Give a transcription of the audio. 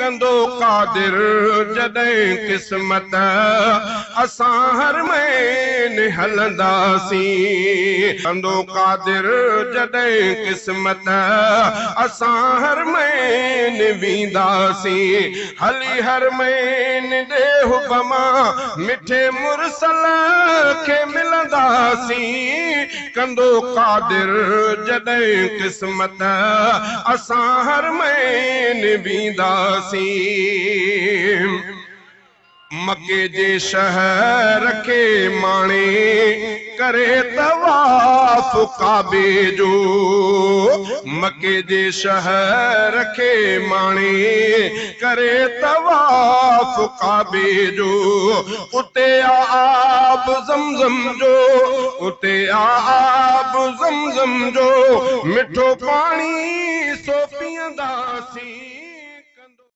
कंदो कादिर जॾहिं क़िस्मत असां हर महीने हलंदासीं कंदो कादिर जॾहिं क़िस्मत असां हर महीने वेंदासीं हली हर महीने ॾे हुकमा मिठे मुरसल खे मिलंदासीं कंदो कादिर जॾहिं क़िस्मत असां हर महीने वेंदासीं मके जे शहर खे माणे करे तवाफ़ काबे जो मके जे शहर खे माणे करे तवाफ़ काबे जो उते आब ज़मज़म जो उते आब ज़मज़म जो मिठो पाणी सो पीअंदासीं